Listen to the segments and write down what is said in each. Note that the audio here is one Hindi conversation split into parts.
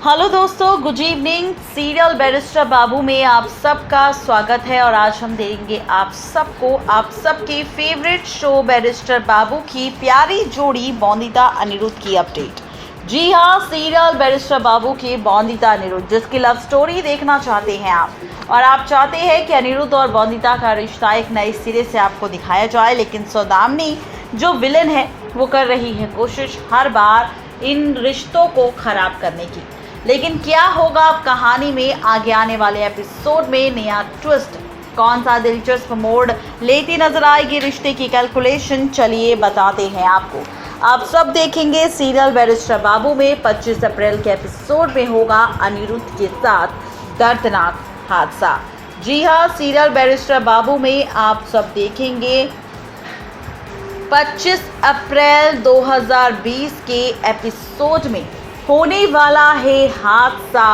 हेलो दोस्तों, गुड इवनिंग। सीरियल बैरिस्टर बाबू में आप सबका स्वागत है और आज हम देंगे आप सबको आप सबके फेवरेट शो बैरिस्टर बाबू की प्यारी जोड़ी बॉन्दिता अनिरुद्ध की अपडेट। जी हाँ, सीरियल बैरिस्टर बाबू की बॉन्दिता अनिरुद्ध, जिसकी लव स्टोरी देखना चाहते हैं आप और आप चाहते हैं कि अनिरुद्ध और बॉन्दिता का रिश्ता एक नए सिरे से आपको दिखाया जाए, लेकिन सौदामिनी जो विलन है वो कर रही है कोशिश हर बार इन रिश्तों को खराब करने की। लेकिन क्या होगा अब कहानी में आगे आने वाले एपिसोड में नया ट्विस्ट, कौन सा दिलचस्प मोड़ लेती नजर आएगी रिश्ते की कैलकुलेशन, चलिए बताते हैं आपको। आप सब देखेंगे सीरियल बैरिस्टर बाबू में 25 अप्रैल के एपिसोड में होगा अनिरुद्ध के साथ दर्दनाक हादसा। जी हाँ, सीरियल बैरिस्टर बाबू में आप सब देखेंगे 25 अप्रैल 2020 के एपिसोड में होने वाला है हादसा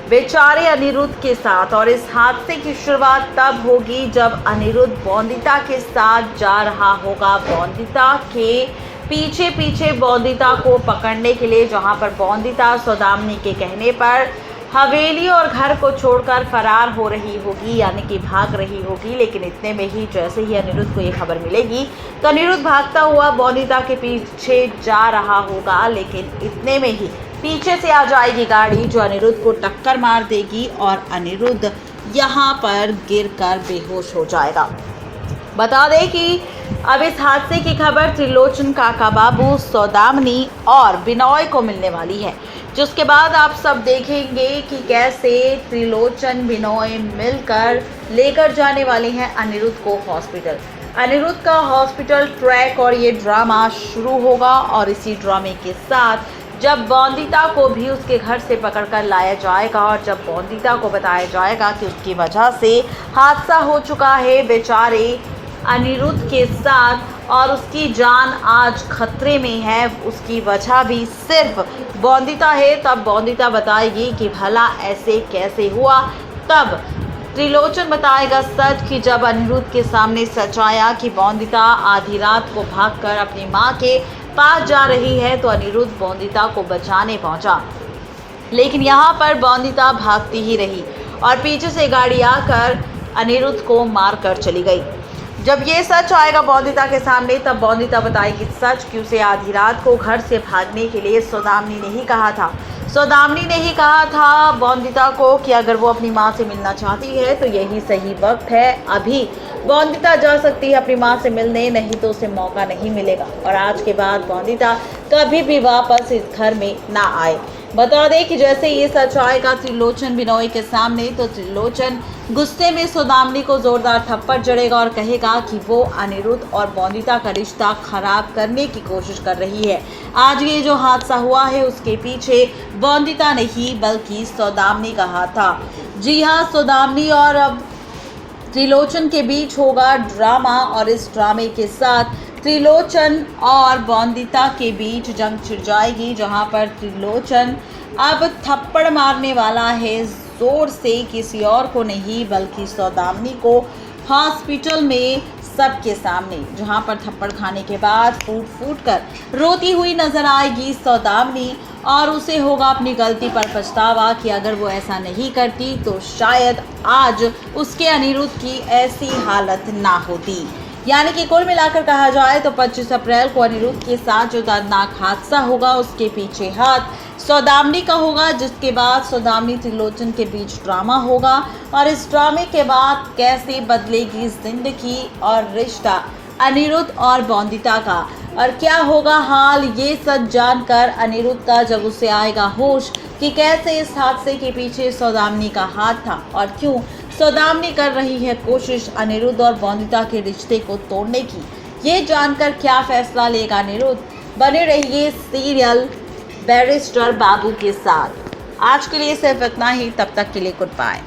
बेचारे अनिरुद्ध के साथ। और इस हादसे की शुरुआत तब होगी जब अनिरुद्ध बॉन्दिता के साथ जा रहा होगा बॉन्दिता के पीछे पीछे बॉन्दिता को पकड़ने के लिए, जहां पर बॉन्दिता सौदामिनी के कहने पर हवेली और घर को छोड़कर फरार हो रही होगी, यानी कि भाग रही होगी। लेकिन इतने में ही जैसे ही अनिरुद्ध को ये खबर मिलेगी तो अनिरुद्ध भागता हुआ बॉन्दिता के पीछे जा रहा होगा, लेकिन इतने में ही पीछे से आ जाएगी गाड़ी जो अनिरुद्ध को टक्कर मार देगी और अनिरुद्ध यहाँ पर गिरकर बेहोश हो जाएगा। बता दें कि अब इस हादसे की खबर त्रिलोचन, काका बाबू, सौदामिनी और बिनोय को मिलने वाली है, जिसके बाद आप सब देखेंगे कि कैसे त्रिलोचन बिनोय मिलकर लेकर जाने वाले हैं अनिरुद्ध को हॉस्पिटल। अनिरुद्ध का हॉस्पिटल ट्रैक और ये ड्रामा शुरू होगा और इसी ड्रामे के साथ जब बॉन्दिता को भी उसके घर से पकड़कर लाया जाएगा और जब बॉन्दिता को बताया जाएगा कि उसकी वजह से हादसा हो चुका है बेचारे अनिरुद्ध के साथ और उसकी जान आज खतरे में है, उसकी वजह भी सिर्फ बॉन्दिता है, तब बॉन्दिता बताएगी कि भला ऐसे कैसे हुआ। तब त्रिलोचन बताएगा सच कि जब अनिरुद्ध के सामने सच आया कि बॉन्दिता आधी रात को भागकर अपनी मां के पास जा रही है तो अनिरुद्ध बॉन्दिता को बचाने पहुंचा, लेकिन यहाँ पर बॉन्दिता भागती ही रही और पीछे से गाड़ी आकर अनिरुद्ध को मार कर चली गई। जब ये सच आएगा बॉन्दिता के सामने तब बॉन्दिता बताएगी सच कि उसे आधी रात को घर से भागने के लिए सौदामिनी ने ही कहा था। सौदामिनी ने ही कहा था बॉन्दिता को कि अगर वो अपनी माँ से मिलना चाहती है तो यही सही वक्त है, अभी बॉन्दिता जा सकती है अपनी माँ से मिलने, नहीं तो उसे मौका नहीं मिलेगा और आज के बाद बॉन्दिता कभी भी वापस इस घर में ना आए। बता दें कि जैसे ये सच आएगा त्रिलोचन बिनोय के सामने तो त्रिलोचन गुस्से में सौदामिनी को जोरदार थप्पड़ जड़ेगा और कहेगा कि वो अनिरुद्ध और बॉन्दिता का रिश्ता खराब करने की कोशिश कर रही है। आज ये जो हादसा हुआ है उसके पीछे बॉन्दिता नहीं बल्कि सौदामिनी का हाथ था। जी हाँ, सौदामिनी और अब त्रिलोचन के बीच होगा ड्रामा और इस ड्रामे के साथ त्रिलोचन और बॉन्दिता के बीच जंग छिड़ जाएगी, जहां पर त्रिलोचन अब थप्पड़ मारने वाला है जोर से, किसी और को नहीं बल्कि सौदामिनी को हॉस्पिटल में सबके सामने, जहां पर थप्पड़ खाने के बाद फूट फूट कर रोती हुई नजर आएगी सौदामिनी और उसे होगा अपनी गलती पर पछतावा कि अगर वो ऐसा नहीं करती तो शायद आज उसके अनिरुद्ध की ऐसी हालत ना होती। यानी कि कुल मिलाकर कहा जाए तो 25 अप्रैल को अनिरुद्ध के साथ जो दर्दनाक हादसा होगा उसके पीछे हाथ सौदामिनी का होगा, जिसके बाद सौदामिनी त्रिलोचन के बीच ड्रामा होगा और इस ड्रामे के बाद कैसे बदलेगी जिंदगी और रिश्ता अनिरुद्ध और बॉन्दिता का और क्या होगा हाल, ये सच जानकर अनिरुद्ध का जब उसे आएगा होश कि कैसे इस हादसे के पीछे सौदामिनी का हाथ था और क्यों सौदामिनी कर रही है कोशिश अनिरुद्ध और बॉन्दिता के रिश्ते को तोड़ने की, ये जानकर क्या फैसला लेगा अनिरुद्ध। बने रहिए सीरियल बैरिस्टर बाबू के साथ। आज के लिए सिर्फ इतना ही, तब तक के लिए गुड बाय।